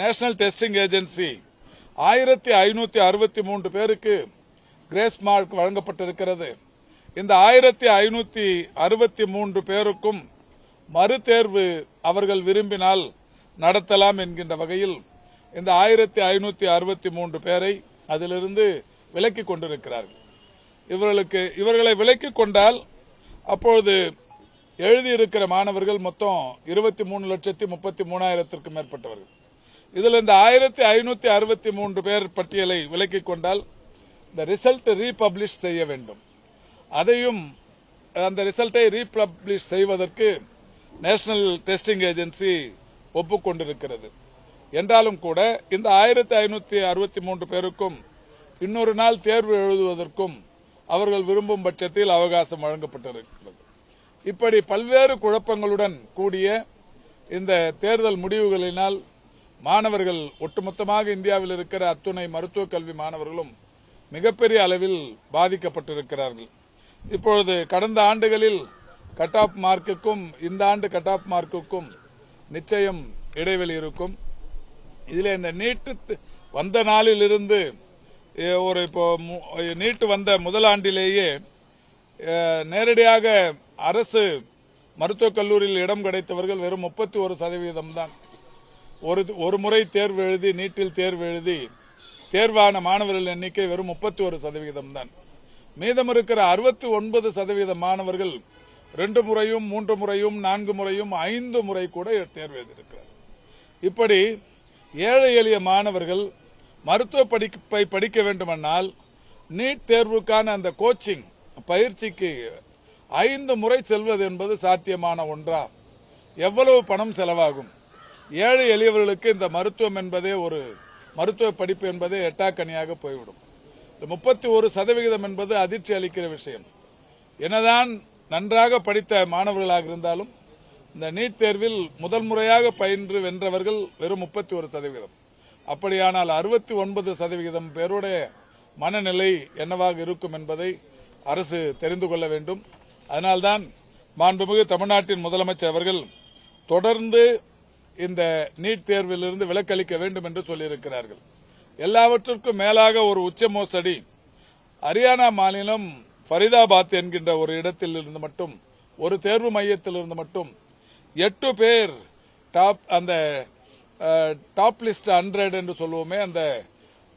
National testing agency 1563 பேருக்கு grace mark வழங்கப்பட்டிருக்கிறது. இந்த 1563 பேருக்கும் மறுதேர்வு அவர்கள் விரும்பினால் நடத்தலாம் என்கின்ற வகையில் இந்த 1563 பேரை அதிலிருந்து விலக்கிக் கொண்டிருக்கிறார்கள். இவர்களை விலக்கிக் கொண்டால் அப்பொழுது எழுதியிருக்கிற மாணவர்கள் மொத்தம் 23,33,000 மேற்பட்டவர்கள். இதில் இந்த 1563 பேர் பட்டியலை விலக்கிக் கொண்டால் இந்த ரிசல்ட் ரீபப்ளிஷ் செய்ய வேண்டும். அதையும் அந்த ரிசல்ட்டை ரீபப்ளிஷ் செய்வதற்கு நேஷனல் டெஸ்டிங் ஏஜென்சி ஒப்புக்கொண்டிருக்கிறது. என்றாலும் கூட இந்த 1563 பேருக்கும் இன்னொரு நாள் தேர்வு எழுதுவதற்கும் அவர்கள் விரும்பும் பட்சத்தில் அவகாசம் வழங்கப்பட்டிருக்கிறது. இப்படி பல்வேறு குழப்பங்களுடன் கூடிய இந்த தேர்தல் முடிவுகளினால் மாணவர்கள் ஒட்டுமொத்தமாக இந்தியாவில் இருக்கிற அத்துணை மருத்துவக் கல்வி மாணவர்களும் மிகப்பெரிய அளவில் பாதிக்கப்பட்டிருக்கிறார்கள். இப்பொழுது கடந்த ஆண்டுகளில் கட் ஆஃப் மார்க்குக்கும் இந்த ஆண்டு கட் ஆஃப் மார்க்குக்கும் நிச்சயம் இடைவெளி இருக்கும். இதில் இந்த நீட்டு வந்த நாளிலிருந்து இப்போ நீட்டு வந்த முதல் ஆண்டிலேயே நேரடியாக அரசு மருத்துவக் கல்லூரியில் இடம் கிடைத்தவர்கள் வெறும் 31% தான். ஒரு முறை தேர்வு எழுதி நீட்டில் தேர்வு எழுதி தேர்வான மாணவர்கள் எண்ணிக்கை வெறும் 31% தான். மீதம் இருக்கிற 69% மாணவர்கள் 2 முறையும் 3 முறையும் 4 முறையும் 5 முறை கூட தேர்வு எழுதியிருக்கிறார். இப்படி ஏழை எளிய மாணவர்கள் மருத்துவ படிப்பை படிக்க வேண்டுமென்றால் நீட் தேர்வுக்கான அந்த கோச்சிங் பயிற்சிக்கு 5 முறை செல்வது என்பது சாத்தியமான ஒன்றா? எவ்வளவு பணம் செலவாகும்? ஏழை எளியவர்களுக்கு இந்த மருத்துவம் என்பதே ஒரு மருத்துவ படிப்பு என்பதே எட்டாக்கனியாக போய்விடும். 31% என்பது அதிர்ச்சி அளிக்கிற விஷயம். என்னதான் நன்றாக படித்த மாணவர்களாக இருந்தாலும் இந்த நீட் தேர்வில் முதல் முறையாக பயின்று வென்றவர்கள் வெறும் 31%. அப்படியானால் 69% பேருடைய மனநிலை என்னவாக இருக்கும் என்பதை அரசு தெரிந்து கொள்ள வேண்டும். அதனால்தான் மாண்புமிகு தமிழ்நாட்டின் முதலமைச்சர் அவர்கள் தொடர்ந்து இந்த நீட் தேர்விலிருந்து விலக்களிக்க வேண்டும் என்று சொல்லியிருக்கிறார்கள். எல்லாவற்றிற்கும் மேலாக ஒரு உச்ச மோசடி ஹரியானா மாநிலம் ஃபரிதாபாத் என்கின்ற ஒரு இடத்தில் இருந்து மட்டும் ஒரு தேர்வு மையத்தில் இருந்து மட்டும் 8 பேர் டாப் லிஸ்ட் 100 என்று சொல்லுவோமே அந்த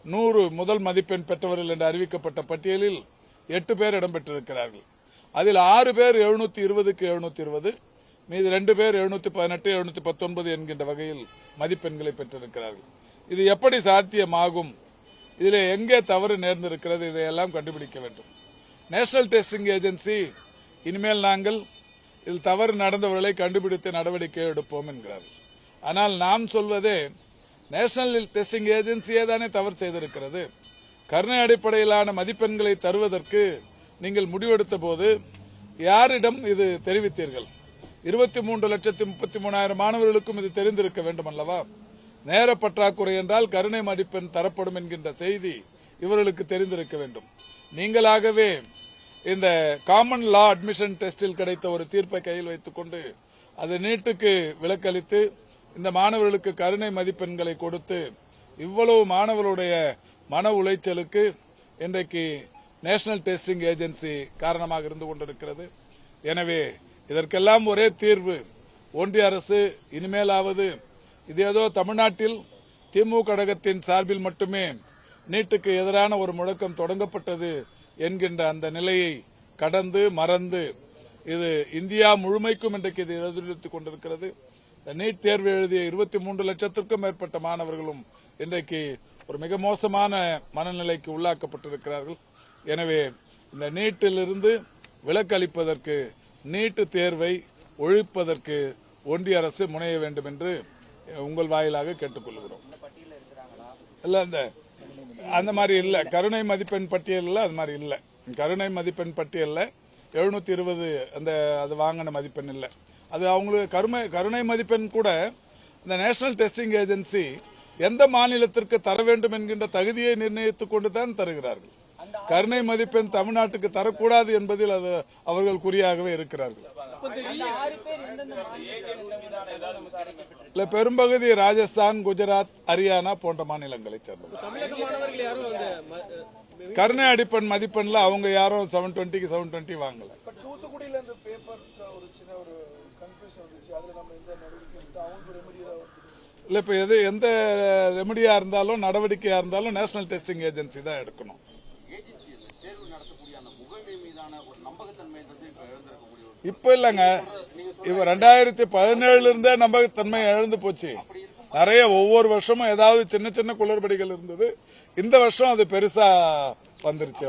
100 முதல் மதிப்பெண் பெற்றவர்கள் என்று அறிவிக்கப்பட்ட பட்டியலில் 8 பேர் இடம்பெற்றிருக்கிறார்கள். அதில் 6 பேர் 720க்கு 720, மீது 2 பேர் 718 719 என்கின்ற வகையில் மதிப்பெண்களை பெற்றிருக்கிறார்கள். இது எப்படி சாத்தியமாகும்? இதில் எங்கே தவறு நேர்ந்திருக்கிறது? இதையெல்லாம் கண்டுபிடிக்க வேண்டும். நேஷனல் டெஸ்டிங் ஏஜென்சி இனிமேல் நாங்கள் இதில் தவறு நடந்தவர்களை கண்டுபிடித்து நடவடிக்கை எடுப்போம் என்கிறார்கள். ஆனால் நாம் சொல்வதே நேஷனல் டெஸ்டிங் ஏஜென்சியே தானே தவறு செய்திருக்கிறது. கருணை அடிப்படையிலான மதிப்பெண்களை தருவதற்கு நீங்கள் முடிவெடுத்த போது யாரிடம் இது தெரிவித்தீர்கள்? 23,33,000 மாணவர்களுக்கும் இது தெரிந்திருக்க வேண்டும் அல்லவா? நேர பற்றாக்குறை என்றால் கருணை மதிப்பெண் தரப்படும் என்கின்ற செய்தி இவர்களுக்கு தெரிந்திருக்க வேண்டும். நீங்களாகவே இந்த காமன் லா அட்மிஷன் டெஸ்டில் கிடைத்த ஒரு தீர்ப்பை கையில் வைத்துக் கொண்டு அது நீட்டுக்கு விலக்களித்து இந்த மாணவர்களுக்கு கருணை மதிப்பெண்களை கொடுத்து இவ்வளவு மாணவர்களுடைய மன உளைச்சலுக்கு இன்றைக்கு நேஷனல் டெஸ்டிங் ஏஜென்சி காரணமாக இருந்து கொண்டிருக்கிறது. எனவே இதற்கெல்லாம் ஒரே தீர்வு ஒன்றிய அரசு இனிமேலாவது இது ஏதோ தமிழ்நாட்டில் திமுக கழகத்தின் சார்பில் மட்டுமே நீட்டுக்கு எதிரான ஒரு முழக்கம் தொடங்கப்பட்டது என்கின்ற அந்த நிலையை கடந்து மறந்து இது இந்தியா முழுமைக்கும் இன்றைக்கு இது எதிரொலித்துக் கொண்டிருக்கிறது. நீட் தேர்வு எழுதிய 23 லட்சத்திற்கும் மேற்பட்ட மாணவர்களும் இன்றைக்கு ஒரு மிக மோசமான மனநிலைக்கு உள்ளாக்கப்பட்டிருக்கிறார்கள். எனவே இந்த நீட்டிலிருந்து விலக்களிப்பதற்கு நீட்டு தேர்வை ஒழிப்பதற்கு ஒன்றிய அரசு முனைய வேண்டும் என்று உங்கள் வாயிலாக கேட்டுக்கொள்கிறோம். இல்ல அந்த மாதிரி இல்ல, கருணை மதிப்பெண் பட்டியலில் அது மாதிரி இல்ல. கருணை மதிப்பெண் பட்டியலில் 720 அது வாங்கின மதிப்பெண் இல்லை. அது அவங்களுக்கு கருணை மதிப்பெண் கூட இந்த நேஷனல் டெஸ்டிங் ஏஜென்சி எந்த மாநிலத்திற்கு தர வேண்டும் என்கின்ற தகுதியை நிர்ணயித்துக் கொண்டுதான் தருகிறார்கள். கருணை மதிப்பெண் தமிழ்நாட்டுக்கு தரக்கூடாது என்பதில் அது அவர்கள் குறியாகவே இருக்கிறார்கள். இல்ல பெரும்பகுதி ராஜஸ்தான், குஜராத், ஹரியானா போன்ற மாநிலங்களை சேர்ந்தது. தமிழக மாணவர்கள் யாரும் அந்த கருணை அடிப்படை மதிப்பெண்ல அவங்க யாரும் 720க்கு 720 வாங்கல. தூத்துக்குடியில இந்த பேப்பர் ஒரு சின்ன ஒரு கன்ஃபியூஷன் வந்துச்சு. அதுல நம்ம எந்த நடவடிக்கை எடுத்து அவங்க ரெமெடி இல்ல இப்ப எந்த ரெமடியா இருந்தாலும் நடவடிக்கையா இருந்தாலும் நேஷனல் டெஸ்டிங் ஏஜென்சி தான் எடுக்கணும். இப்ப இல்லங்க, இப்ப 2017 இருந்தே நம்பகத்தன்மை இழந்து போச்சு. நிறைய ஒவ்வொரு வருஷமும் ஏதாவது சின்ன சின்ன குளறுபடிகள் இருந்தது. இந்த வருஷம் அது பெருசா வந்துருச்சு.